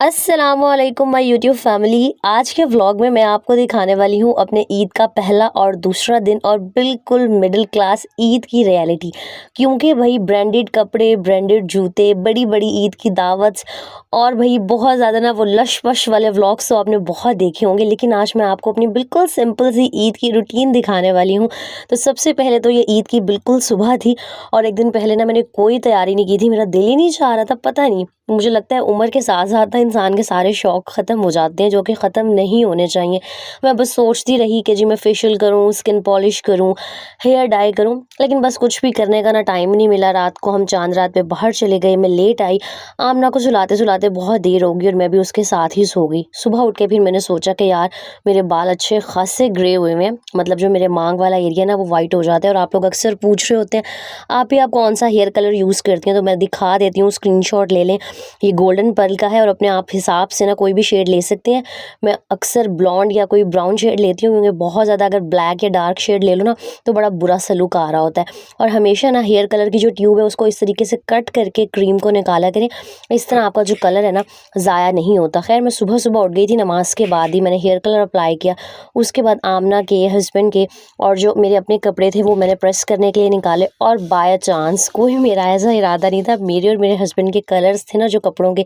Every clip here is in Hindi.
अस्सलामुअलैकुम माय यूट्यूब फैमिली। आज के व्लॉग में मैं आपको दिखाने वाली हूँ अपने ईद का पहला और दूसरा दिन और बिल्कुल मिडिल क्लास ईद की रियलिटी। क्योंकि भाई ब्रांडेड कपड़े, ब्रांडेड जूते, बड़ी बड़ी ईद की दावत और भाई बहुत ज़्यादा ना वो लश वश वाले व्लॉग्स तो आपने बहुत देखे होंगे, लेकिन आज मैं आपको अपनी बिल्कुल सिंपल सी ईद की रूटीन दिखाने वाली हूँ। तो सबसे पहले तो ये ईद की बिल्कुल सुबह थी और एक दिन पहले ना मैंने कोई तैयारी नहीं की थी, मेरा दिल ही नहीं चाह रहा था। पता नहीं, मुझे लगता है उम्र के साथ साथ ना इंसान के सारे शौक ख़त्म हो जाते हैं जो कि ख़त्म नहीं होने चाहिए। मैं बस सोचती रही कि जी मैं फेशियल करूँ, स्किन पॉलिश करूँ, हेयर डाई करूँ, लेकिन बस कुछ भी करने का ना टाइम नहीं मिला। रात को हम चांद रात पे बाहर चले गए, मैं लेट आई। आमना को सुलाते सुलाते बहुत देर हो गई और मैं भी उसके साथ ही सो गई। सुबह उठ के फिर मैंने सोचा कि यार मेरे बाल अच्छे खासे ग्रे हुए हैं, मतलब जो मेरे मांग वाला एरिया ना वो वाइट हो जाता है। और आप लोग अक्सर पूछ रहे होते हैं आप कौन सा हेयर कलर यूज़ करती हैं, तो मैं दिखा देती हूँ, स्क्रीनशॉट ले लें। ये गोल्डन पर्ल का है और अपने आप हिसाब से ना कोई भी शेड ले सकते हैं। मैं अक्सर ब्लॉन्ड या कोई ब्राउन शेड लेती हूँ, क्योंकि बहुत ज़्यादा अगर ब्लैक या डार्क शेड ले लो ना तो बड़ा बुरा सा लुक आ रहा होता है। और हमेशा ना हेयर कलर की जो ट्यूब है उसको इस तरीके से कट करके क्रीम को निकाला करें, इस तरह आपका जो कलर है ना ज़ाया नहीं होता। खैर मैं सुबह सुबह उठ गई थी, नमाज के बाद ही मैंने हेयर कलर अप्लाई किया। उसके बाद आमना के, हस्बैंड के और जो मेरे अपने कपड़े थे वो मैंने प्रेस करने के लिए निकाले। और बाय चांस कोई मेरा ऐसा इरादा नहीं था, मेरे और मेरे हस्बैंड के कलर्स थे ना जो कपड़ों के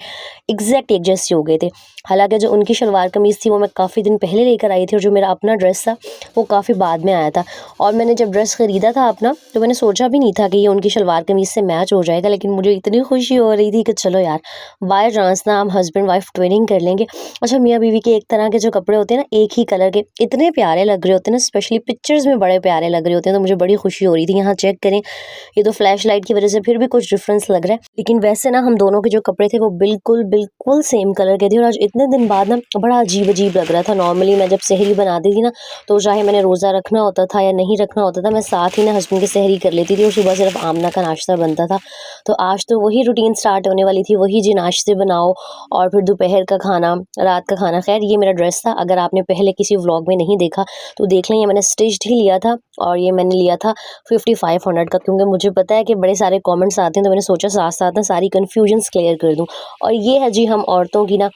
एग्जैक्ट एक जैसे हो गए थे। हालांकि जो उनकी शलवार कमीज़ थी वो मैं काफ़ी दिन पहले लेकर आई थी और जो मेरा अपना ड्रेस था वो काफ़ी बाद में आया था। और मैंने जब ड्रेस ख़रीदा था अपना तो मैंने सोचा भी नहीं था कि ये उनकी शलवार कमीज़ से मैच हो जाएगा, लेकिन मुझे इतनी खुशी हो रही थी कि चलो यार बाय चांस ना हम हस्बैंड वाइफ ट्विनिंग कर लेंगे। अच्छा, मियाँ बीवी के एक तरह के जो कपड़े होते हैं ना एक ही कलर के, इतने प्यारे लग रहे होते हैं ना, स्पेशली पिक्चर्स में बड़े प्यारे लग रहे होते हैं, तो मुझे बड़ी खुशी हो रही थी। यहाँ चेक करें, ये तो फ्लैश लाइट की वजह से फिर भी कुछ डिफरेंस लग रहा है, लेकिन वैसे ना हम दोनों के जो कपड़े थे वो बिल्कुल बिल्कुल सेम कलर के थे। और आज इतने दिन बाद ना बड़ा अजीब अजीब लग रहा था। नॉर्मली मैं जब सहरी बनाती थी ना तो चाहे मैंने रोज़ा रखना होता था या नहीं रखना होता था, मैं साथ ही ना हस्बैंड की सहरी कर लेती थी और सुबह सिर्फ आमना का नाश्ता बनता था। तो आज तो वही रूटीन स्टार्ट होने वाली थी, वही जी नाश्ते बनाओ और फिर दोपहर का खाना, रात का खाना। खैर ये मेरा ड्रेस था, अगर आपने पहले किसी व्लॉग में नहीं देखा तो देख लें, ये मैंने स्टिच्ड ही लिया था और ये मैंने लिया था 5500 का, क्योंकि मुझे पता है कि बड़े सारे कमेंट्स आते हैं, तो मैंने सोचा साथ साथ ना सारी कन्फ्यूजन्स क्लियर कर दूं। और ये है जी हम औरतों की ना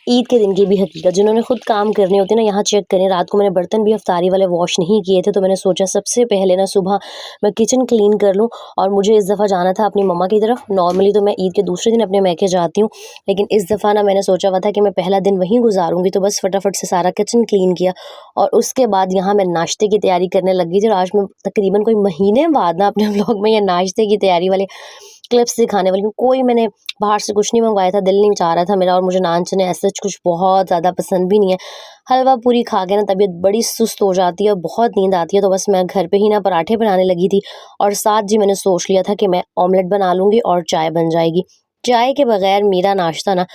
ईद के दिन की भी हकीकत, जिन्होंने खुद काम करने होते हैं ना। यहाँ चेक करें, रात को मैंने बर्तन भी इफ्तारी वाले वॉश नहीं किए थे, तो मैंने सोचा सबसे पहले ना सुबह मैं किचन क्लीन कर लूँ। और मुझे इस दफ़ा जाना था अपनी मम्मा की तरफ। नॉर्मली तो मैं ईद के दूसरे दिन अपने मैके जाती हूँ, लेकिन इस दफ़ा ना मैंने सोचा हुआ था कि मैं पहला दिन वहीं गुजारूंगी, तो बस फटाफट से सारा किचन क्लीन किया और उसके बाद यहाँ मैं नाश्ते की तैयारी करने लगी थी। और आज मैं तकरीबन कोई महीने बाद ना अपने ब्लॉग में ये नाश्ते की तैयारी वाले क्लिप्स दिखाने वाली हूँ। कोई मैंने बाहर से कुछ नहीं मंगवाया था, दिल नहीं चाह रहा था मेरा, और मुझे नान चने ऐसे कुछ बहुत ज़्यादा पसंद भी नहीं है। हलवा पूरी खा के ना तबीयत बड़ी सुस्त हो जाती है और बहुत नींद आती है, तो बस मैं घर पे ही ना पराठे बनाने लगी थी। और साथ जी मैंने सोच लिया था कि मैं ऑमलेट बना लूँगी और चाय बन जाएगी। चाय के बगैर मेरा नाश्ता ना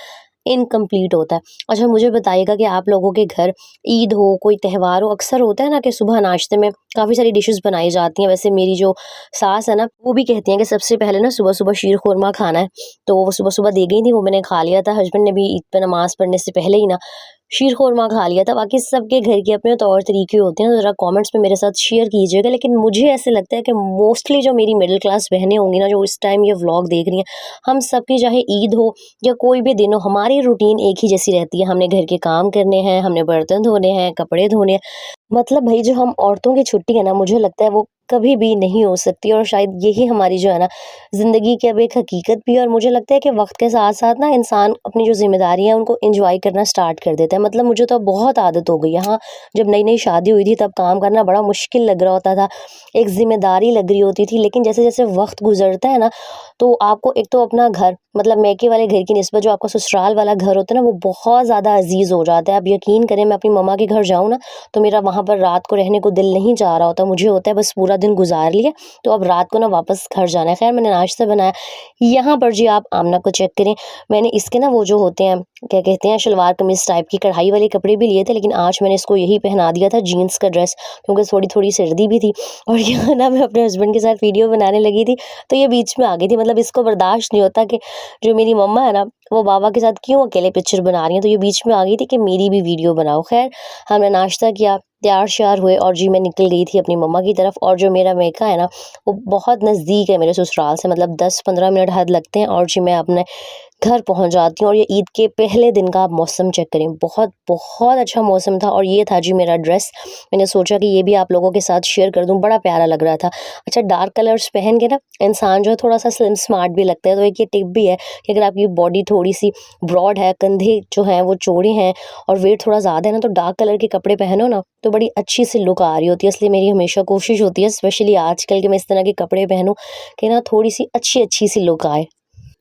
इनकम्प्लीट होता है। अच्छा, मुझे बताइएगा कि आप लोगों के घर ईद हो, कोई त्यौहार हो, अक्सर होता है ना कि सुबह नाश्ते में काफ़ी सारी डिशेज़ बनाई जाती हैं। वैसे मेरी जो सास है ना वो भी कहती हैं कि सबसे पहले ना सुबह सुबह शीर खुरमा खाना है, तो वो सुबह सुबह दे गई थी, वो मैंने खा लिया था। हस्बैंड ने भी ईद पे नमाज़ पढ़ने से पहले ही ना शीर खुरमा खा लिया था। बाकी सबके घर के अपने तौर तरीके होते हैं, तो ज़रा कमेंट्स में मेरे साथ शेयर कीजिएगा। लेकिन मुझे ऐसे लगता है कि मोस्टली जो मेरी मिडिल क्लास बहनें होंगी ना जो इस टाइम ये व्लॉग देख रही हैं, हम सबकी चाहे ईद हो या कोई भी दिन हो, हमारी रूटीन एक ही जैसी रहती है। हमने घर के काम करने हैं, हमने बर्तन धोने हैं, कपड़े धोने हैं। मतलब भाई जो हम औरतों की छुट्टी है ना, मुझे लगता है वो कभी भी नहीं हो सकती, और शायद यही हमारी जो है ना ज़िंदगी की अब एक हकीकत भी है। और मुझे लगता है कि वक्त के साथ साथ ना इंसान अपनी जो जिम्मेदारियां हैं उनको एंजॉय करना स्टार्ट कर देता है। मतलब मुझे तो अब बहुत आदत हो गई है। हाँ, जब नई नई शादी हुई थी तब काम करना बड़ा मुश्किल लग रहा होता था, एक जिम्मेदारी लग रही होती थी, लेकिन जैसे जैसे वक्त गुजरता है ना तो आपको एक तो अपना घर, मतलब मैके वाले घर की निस्बत जो आपका ससुराल वाला घर होता है ना वो बहुत ज़्यादा अजीज़ हो जाता है। आप यकीन करें, मैं अपनी मम्मा के घर जाऊँ ना तो मेरा वहाँ पर रात को रहने को दिल नहीं चाह रहा होता। मुझे होता है बस पूरा दिन गुजार लिया तो अब रात को ना वापस घर जाना है। खैर मैंने नाश्ता बनाया। यहाँ पर जी आप आमना को चेक करें, मैंने इसके ना वो जो होते हैं क्या कहते हैं शलवार कमीज टाइप की कढ़ाई वाले कपड़े भी लिए थे, लेकिन आज मैंने इसको यही पहना दिया था, जीन्स का ड्रेस, क्योंकि थोड़ी थोड़ी सर्दी भी थी। और यहाँ ना मैं अपने हस्बैंड के साथ वीडियो बनाने लगी थी तो ये बीच में आ गई थी। मतलब इसको बर्दाश्त नहीं होता कि जो मेरी मम्मा है ना वो बाबा के साथ क्यों अकेले पिक्चर बना रही हैं, तो ये बीच में आ गई थी कि मेरी भी वीडियो बनाओ। खैर हमने नाश्ता किया, तैयार श्यार हुए और जी मैं निकल गई थी अपनी मम्मा की तरफ। और जो मेरा मेका है ना वो बहुत नज़दीक है मेरे ससुराल से, मतलब 10-15 मिनट हद लगते हैं। और जी मैं अपने घर पहुंच जाती हूँ और ये ईद के पहले दिन का आप मौसम चेक करें, बहुत बहुत अच्छा मौसम था। और ये था जी मेरा ड्रेस। मैंने सोचा कि ये भी आप लोगों के साथ शेयर कर दूँ, बड़ा प्यारा लग रहा था। अच्छा, डार्क कलर्स पहन के ना इंसान जो है थोड़ा सा स्लिम स्मार्ट भी लगता है। तो एक ये टिप भी है कि अगर आपकी बॉडी थोड़ी सी ब्रॉड है, कंधे जो हैं वो चौड़े हैं और वेट थोड़ा ज़्यादा है ना, तो डार्क कलर के कपड़े पहनो ना तो बड़ी अच्छी सी लुक आ रही होती है। इसलिए मेरी हमेशा कोशिश होती है, स्पेशली आजकल के मैं इस तरह के कपड़े पहनूं कि ना थोड़ी सी अच्छी अच्छी सी लुक आए।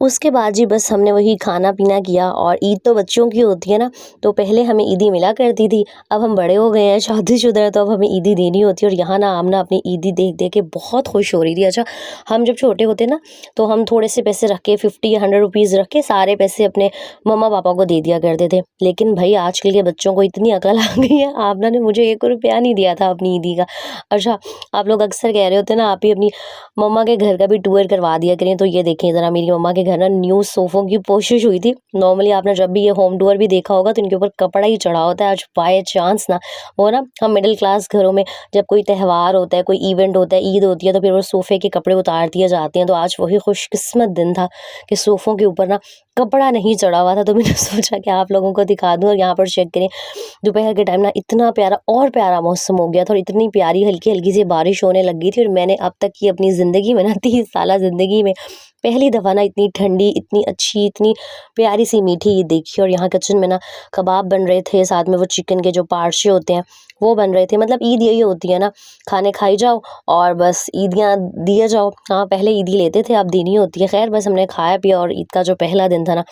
उसके बाद जी बस हमने वही खाना-पीना किया। और ईद तो बच्चों की होती है ना, तो पहले हमें ईदी मिला करती थी। अब हम बड़े हो गए हैं, शादीशुदा हैं, तो अब हमें ईदी देनी होती है। और यहाँ ना आमना अपनी ईदी देख-देख के बहुत खुश हो रही थी। अच्छा, हम जब छोटे होते ना, तो हम थोड़े से पैसे रख के 50 या 100 रुपीज़ रख के सारे पैसे अपने मम्मा-पापा को दे दिया करते थे। लेकिन भई आजकल के बच्चों को इतनी अकल आ गई है, आमना ने मुझे 1 रुपया नहीं दिया था अपनी ईदी का। अच्छा, आप लोग अक्सर कह रहे होते हैं ना, आप ही अपनी मम्मा के घर का भी टूर करवा दिया करें। तो ये देखें ज़रा, मेरी मम्मा के घर ना न्यू सोफ़ों की कोशिश हुई थी। नॉर्मली आपने जब भी ये होम टूर भी देखा होगा तो इनके ऊपर कपड़ा ही चढ़ा होता है। आज बाय चांस ना वो ना हम मिडिल क्लास घरों में जब कोई त्यौहार होता है, कोई इवेंट होता है, ईद होती है, तो फिर वो सोफ़े के कपड़े उतार दिए जाते हैं। तो आज वही खुशकिस्मत दिन था कि सोफ़ों के ऊपर ना कपड़ा नहीं चढ़ा हुआ था। तो मैंने सोचा कि आप लोगों को दिखा दूँ। और यहाँ पर चेक करें, दोपहर के टाइम ना इतना प्यारा और प्यारा मौसम हो गया था और इतनी प्यारी हल्की-हल्की सी बारिश होने लग गई थी। और मैंने अब तक की अपनी ज़िंदगी में ना 30 साला ज़िंदगी में पहली दफ़ा ना इतनी ठंडी, इतनी अच्छी, इतनी प्यारी सी मीठी ईद देखी। और यहाँ किचन में ना कबाब बन रहे थे, साथ में वो चिकन के जो पार्चे होते हैं वो बन रहे थे। मतलब ईद यही होती है ना, खाने खाई जाओ और बस ईदियाँ दिए जाओ। हाँ, पहले ईदी लेते थे, अब देनी होती है। खैर बस हमने खाया पिया और ईद का जो पहला दिन था ना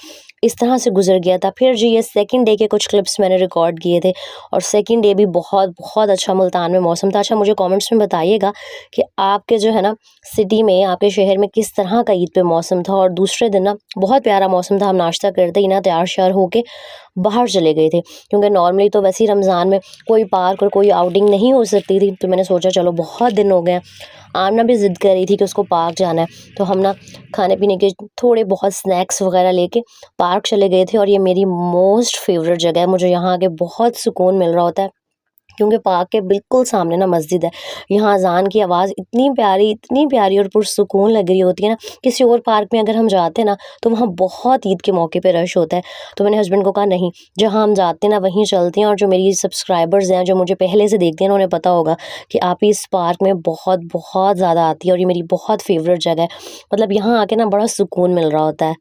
इस तरह से गुजर गया था। फिर जी ये सेकंड डे के कुछ क्लिप्स मैंने रिकॉर्ड किए थे और सेकंड डे भी बहुत बहुत अच्छा मुल्तान में मौसम था। अच्छा, मुझे कमेंट्स में बताइएगा कि आपके जो है ना सिटी में, आपके शहर में किस तरह का ईद पे मौसम था। और दूसरे दिन ना बहुत प्यारा मौसम था। हम नाश्ता करते ही ना तैयार श्यार होके बाहर चले गए थे, क्योंकि नॉर्मली तो वैसे ही रमज़ान में कोई पार्क और कोई आउटिंग नहीं हो सकती थी। तो मैंने सोचा चलो बहुत दिन हो गए हैं, आमना भी ज़िद कर रही थी कि उसको पार्क जाना है। तो हम ना खाने पीने के थोड़े बहुत स्नैक्स वगैरह लेके पार्क चले गए थे। और ये मेरी मोस्ट फेवरेट जगह है, मुझे यहाँ आके बहुत सुकून मिल रहा होता है, क्योंकि पार्क के बिल्कुल सामने ना मस्जिद है। यहाँ अज़ान की आवाज़ इतनी प्यारी और पुरसुकून लग रही होती है ना। किसी और पार्क में अगर हम जाते ना तो वहाँ बहुत ईद के मौके पे रश होता है। तो मैंने हस्बैंड को कहा नहीं, जहाँ हम जाते हैं ना वहीं चलते हैं। और जो मेरी सब्सक्राइबर्स हैं, जो मुझे पहले से देखते हैं ना, उन्हें पता होगा कि आप इस पार्क में बहुत बहुत ज़्यादा आती है और ये मेरी बहुत फेवरेट जगह है। मतलब यहाँ आके ना बड़ा सुकून मिल रहा होता है।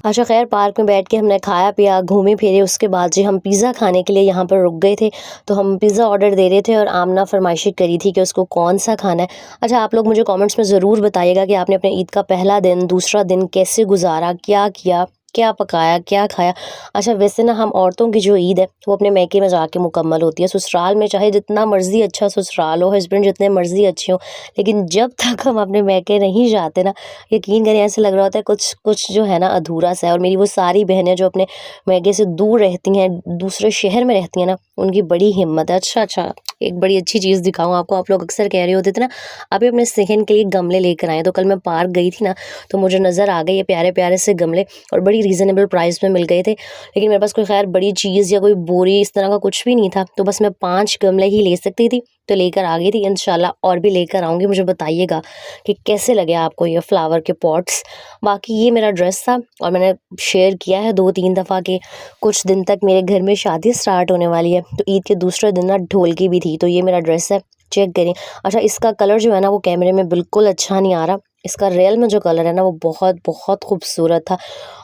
अच्छा, खैर पार्क में बैठ के हमने खाया पिया, घूमे फिरे। उसके बाद जी हम पिज़्ज़ा खाने के लिए यहाँ पर रुक गए थे। तो हम पिज़्ज़ा ऑर्डर दे रहे थे और आमना फरमाइशी करी थी कि उसको कौन-सा खाना है। अच्छा, आप लोग मुझे कमेंट्स में ज़रूर बताइएगा कि आपने अपने ईद का पहला दिन, दूसरा दिन कैसे गुज़ारा, क्या किया, क्या पकाया, क्या खाया? अच्छा, वैसे ना हम औरतों की जो ईद है वो अपने मायके में जाके मुकम्मल होती है। ससुराल में चाहे जितना मर्ज़ी अच्छा ससुराल हो, हस्बैंड जितने मर्ज़ी अच्छे हों, लेकिन जब तक हम अपने मायके नहीं जाते ना, यकीन करें ऐसे लग रहा होता है कुछ कुछ जो है ना अधूरा-सा है। और मेरी वो सारी बहनें जो अपने मायके से दूर रहती हैं, दूसरे शहर में रहती हैं ना, उनकी बड़ी हिम्मत है। अच्छा, एक बड़ी अच्छी चीज़ दिखाऊँ आपको। आप लोग अक्सर कह रहे होते थे ना, आप ही अपने सेहन के लिए गमले लेकर आएँ। तो कल मैं पार्क गई थी ना, तो मुझे नज़र आ गए ये प्यारे-प्यारे से गमले और बड़ी रीज़नेबल प्राइस में मिल गए थे। लेकिन मेरे पास कोई खैर बड़ी चीज़ या कोई बोरी इस तरह का कुछ भी नहीं था, तो बस मैं 5 गमले ही ले सकती थी, तो लेकर आ गई थी। इंशाल्लाह और भी लेकर आऊँगी। मुझे बताइएगा कि कैसे लगे आपको ये फ्लावर के पॉट्स। बाकी ये मेरा ड्रेस था और मैंने शेयर किया है 2-3 दफ़ा कि कुछ दिन तक मेरे घर में शादी स्टार्ट होने वाली है। तो ईद के दूसरे दिन ना ढोलकी भी थी, तो ये मेरा ड्रेस है, चेक करें। अच्छा, इसका कलर जो है ना वो कैमरे में बिल्कुल अच्छा नहीं आ रहा। इसका रियल में जो कलर है ना वो बहुत बहुत खूबसूरत था।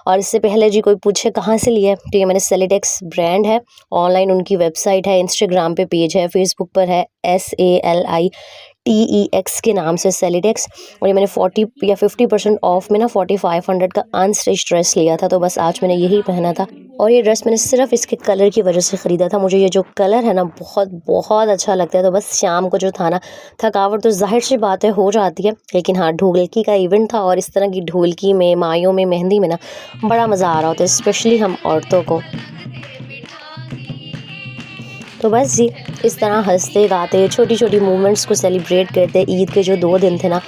और इससे पहले जी कोई पूछे कहाँ से लिया है, तो ये मैंने सेलिटेक्स ब्रांड है, ऑनलाइन उनकी वेबसाइट है, इंस्टाग्राम पे पेज है, फेसबुक पर है SALITEX के नाम से सेलिटेक्स। और ये मैंने 40 या 50% ऑफ में ना 4500 का अनस्टिच ड्रेस लिया था। तो बस आज मैंने यही पहना था और ये ड्रेस मैंने सिर्फ इसके कलर की वजह से ख़रीदा था। मुझे ये जो कलर है ना बहुत बहुत अच्छा लगता है। तो बस शाम को जो था ना थकावट तो ज़ाहिर सी बात है हो जाती है, लेकिन हाँ ढोलकी का इवेंट था और इस तरह की ढोलकी में, मायों में, मेहंदी में ना बड़ा मज़ा आ रहा होता है, स्पेशली हम औरतों को। तो बस जी इस तरह हंसते गाते छोटी छोटी मूवमेंट्स को सेलिब्रेट करते ईद के जो 2 दिन थे ना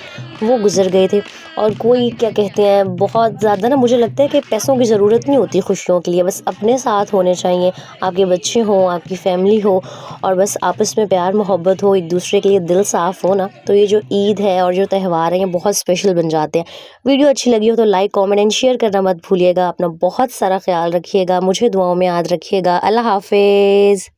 वो गुजर गए थे। और कोई क्या कहते हैं, बहुत ज़्यादा ना मुझे लगता है कि पैसों की ज़रूरत नहीं होती खुशियों के लिए, बस अपने साथ होने चाहिए, आपके बच्चे हों, आपकी फैमिली हो और बस आपस में प्यार मोहब्बत हो, एक दूसरे के लिए दिल साफ़ हो ना, तो ये जो ईद है और जो त्यौहार हैं ये बहुत स्पेशल बन जाते हैं। वीडियो अच्छी लगी हो तो लाइक, कमेंट एंड शेयर करना मत भूलिएगा। अपना बहुत सारा ख्याल रखिएगा, मुझे दुआओं में याद रखिएगा। अल्लाह हाफ़िज़।